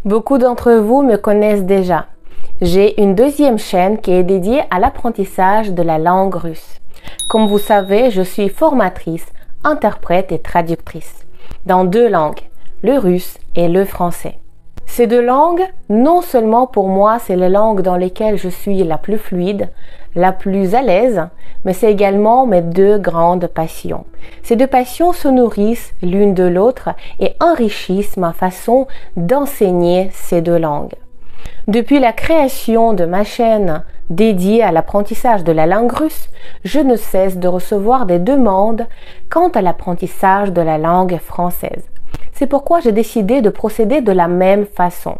Beaucoup d'entre vous me connaissent déjà. J'ai une deuxième chaîne qui est dédiée à l'apprentissage de la langue russe. Comme vous savez, je suis formatrice, interprète et traductrice dans deux langues, le russe et le français. Ces deux langues, non seulement pour moi, c'est les langues dans lesquelles je suis la plus fluide, la plus à l'aise, mais c'est également mes deux grandes passions. Ces deux passions se nourrissent l'une de l'autre et enrichissent ma façon d'enseigner ces deux langues. Depuis la création de ma chaîne dédiée à l'apprentissage de la langue russe, je ne cesse de recevoir des demandes quant à l'apprentissage de la langue française. C'est pourquoi j'ai décidé de procéder de la même façon.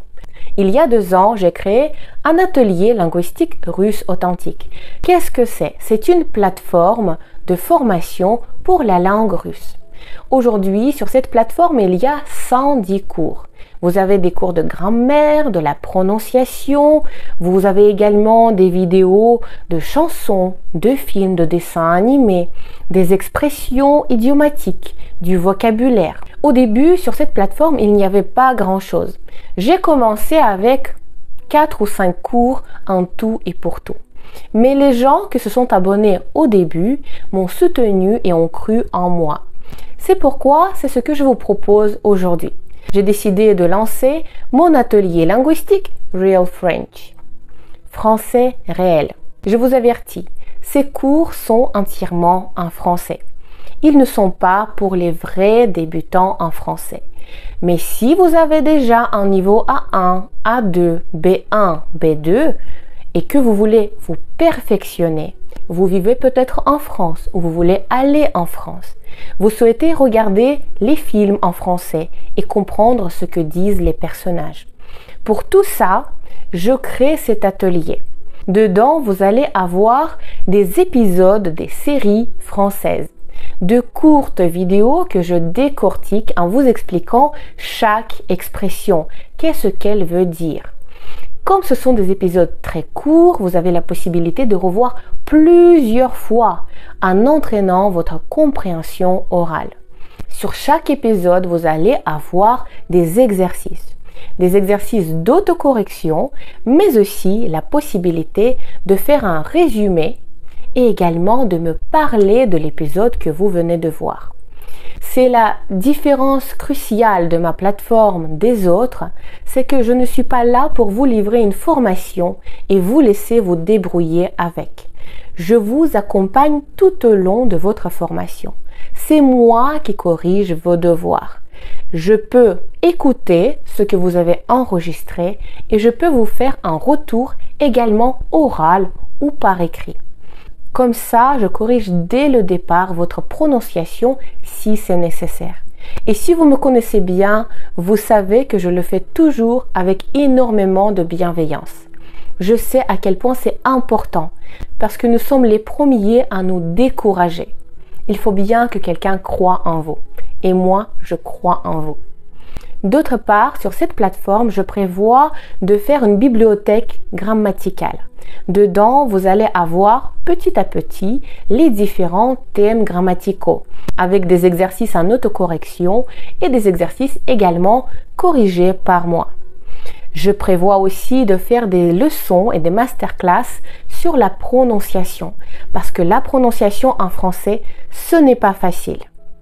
Il y a 2 ans, j'ai créé un atelier linguistique russe authentique. Qu'est-ce que c'est? C'est une plateforme de formation pour la langue russe. Aujourd'hui, sur cette plateforme, il y a 110 cours. Vous avez des cours de grammaire, de la prononciation, vous avez également des vidéos de chansons, de films, de dessins animés, des expressions idiomatiques, du vocabulaire. Au début, sur cette plateforme, il n'y avait pas grand-chose. J'ai commencé avec 4 ou 5 cours en tout et pour tout. Mais les gens qui se sont abonnés au début m'ont soutenu et ont cru en moi. C'est pourquoi c'est ce que je vous propose aujourd'hui. J'ai décidé de lancer mon atelier linguistique Real French, français réel. Je vous avertis, ces cours sont entièrement en français. Ils ne sont pas pour les vrais débutants en français. Mais si vous avez déjà un niveau A1, A2, B1, B2 et que vous voulez vous perfectionner, vous vivez peut-être en France ou vous voulez aller en France, vous souhaitez regarder les films en français et comprendre ce que disent les personnages. Pour tout ça, je crée cet atelier. Dedans, vous allez avoir des épisodes des séries françaises, de courtes vidéos que je décortique en vous expliquant chaque expression, qu'est-ce qu'elle veut dire. Comme ce sont des épisodes très courts, vous avez la possibilité de revoir plusieurs fois en entraînant votre compréhension orale. Sur chaque épisode, vous allez avoir des exercices d'autocorrection, mais aussi la possibilité de faire un résumé et également de me parler de l'épisode que vous venez de voir. C'est la différence cruciale de ma plateforme des autres, c'est que je ne suis pas là pour vous livrer une formation et vous laisser vous débrouiller avec. Je vous accompagne tout au long de votre formation. C'est moi qui corrige vos devoirs. Je peux écouter ce que vous avez enregistré et je peux vous faire un retour également oral ou par écrit. Comme ça, je corrige dès le départ votre prononciation si c'est nécessaire. Et si vous me connaissez bien, vous savez que je le fais toujours avec énormément de bienveillance. Je sais à quel point c'est important parce que nous sommes les premiers à nous décourager. Il faut bien que quelqu'un croie en vous. Et moi, je crois en vous. D'autre part, sur cette plateforme, je prévois de faire une bibliothèque grammaticale. Dedans, vous allez avoir petit à petit les différents thèmes grammaticaux avec des exercices en autocorrection et des exercices également corrigés par moi. Je prévois aussi de faire des leçons et des masterclass sur la prononciation parce que la prononciation en français, ce n'est pas facile.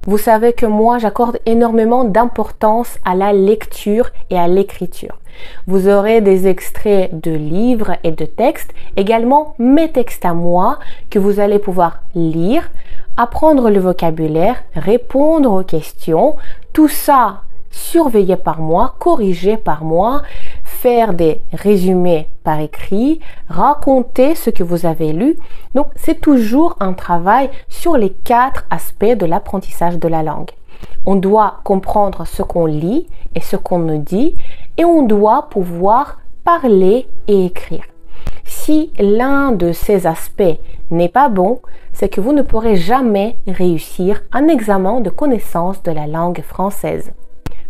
Vous savez que moi, j'accorde énormément d'importance à la lecture et à l'écriture. Vous aurez des extraits de livres et de textes, également mes textes à moi que vous allez pouvoir lire, apprendre le vocabulaire, répondre aux questions, tout ça surveillé par moi, corrigé par moi, faire des résumés par écrit, raconter ce que vous avez lu. Donc, c'est toujours un travail sur les 4 aspects de l'apprentissage de la langue. On doit comprendre ce qu'on lit et ce qu'on nous dit et on doit pouvoir parler et écrire. Si l'un de ces aspects n'est pas bon, c'est que vous ne pourrez jamais réussir un examen de connaissance de la langue française.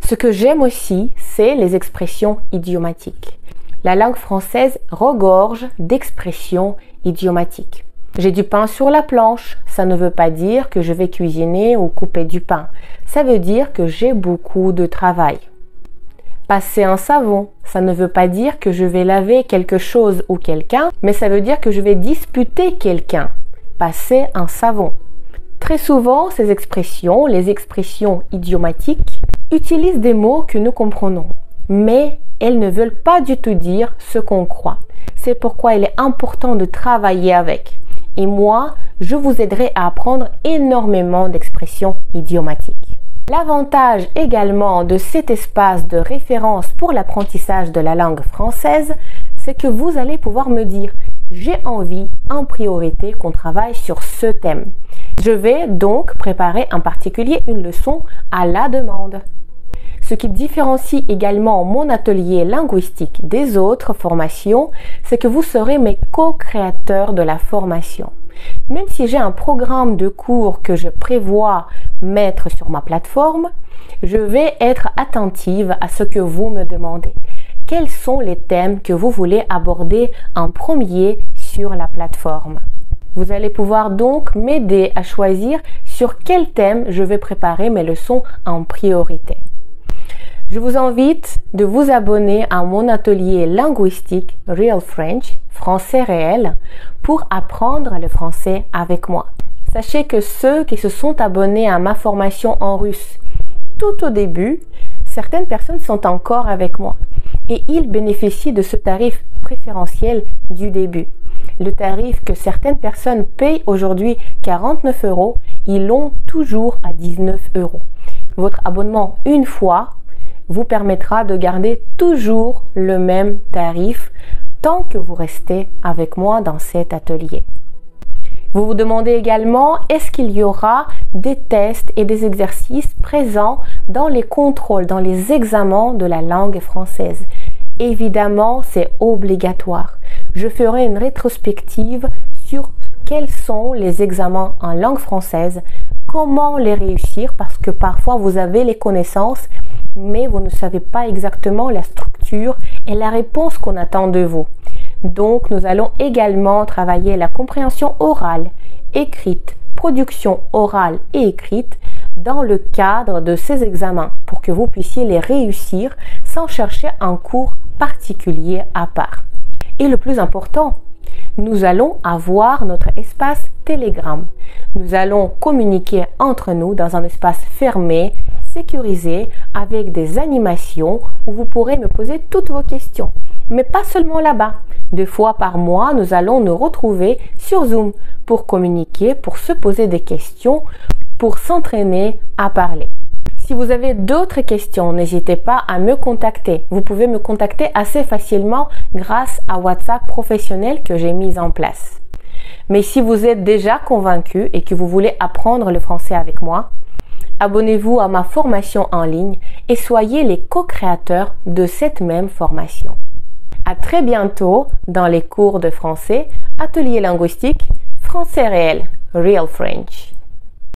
Ce que j'aime aussi, c'est les expressions idiomatiques. La langue française regorge d'expressions idiomatiques. J'ai du pain sur la planche, ça ne veut pas dire que je vais cuisiner ou couper du pain. Ça veut dire que j'ai beaucoup de travail. Passer un savon, ça ne veut pas dire que je vais laver quelque chose ou quelqu'un, mais ça veut dire que je vais disputer quelqu'un. Passer un savon. Très souvent, ces expressions, les expressions idiomatiques, utilisent des mots que nous comprenons, mais elles ne veulent pas du tout dire ce qu'on croit. C'est pourquoi il est important de travailler avec. Et moi, je vous aiderai à apprendre énormément d'expressions idiomatiques. L'avantage également de cet espace de référence pour l'apprentissage de la langue française, c'est que vous allez pouvoir me dire « J'ai envie en priorité qu'on travaille sur ce thème ». Je vais donc préparer en particulier une leçon à la demande. Ce qui différencie également mon atelier linguistique des autres formations, c'est que vous serez mes co-créateurs de la formation. Même si j'ai un programme de cours que je prévois mettre sur ma plateforme, je vais être attentive à ce que vous me demandez. Quels sont les thèmes que vous voulez aborder en premier sur la plateforme? Vous allez pouvoir donc m'aider à choisir sur quel thème je vais préparer mes leçons en priorité. Je vous invite de vous abonner à mon atelier linguistique Real French, français réel, pour apprendre le français avec moi. Sachez que ceux qui se sont abonnés à ma formation en russe tout au début, certaines personnes sont encore avec moi et ils bénéficient de ce tarif préférentiel du début. Le tarif que certaines personnes payent aujourd'hui 49 €, ils l'ont toujours à 19 €. Votre abonnement une fois vous permettra de garder toujours le même tarif tant que vous restez avec moi dans cet atelier. Vous vous demandez également, est-ce qu'il y aura des tests et des exercices présents dans les contrôles, dans les examens de la langue française? Évidemment, c'est obligatoire. Je ferai une rétrospective sur quels sont les examens en langue française, comment les réussir, parce que parfois vous avez les connaissances, mais vous ne savez pas exactement la structure et la réponse qu'on attend de vous. Donc, nous allons également travailler la compréhension orale, écrite, production orale et écrite dans le cadre de ces examens pour que vous puissiez les réussir sans chercher un cours particulier à part. Et le plus important, nous allons avoir notre espace Telegram. Nous allons communiquer entre nous dans un espace fermé, sécurisé, avec des animations où vous pourrez me poser toutes vos questions. Mais pas seulement là-bas. 2 fois par mois, nous allons nous retrouver sur Zoom pour communiquer, pour se poser des questions, pour s'entraîner à parler. Si vous avez d'autres questions, n'hésitez pas à me contacter. Vous pouvez me contacter assez facilement grâce à WhatsApp professionnel que j'ai mis en place. Mais si vous êtes déjà convaincu et que vous voulez apprendre le français avec moi, abonnez-vous à ma formation en ligne et soyez les co-créateurs de cette même formation. À très bientôt dans les cours de français, atelier linguistique, français réel, Real French.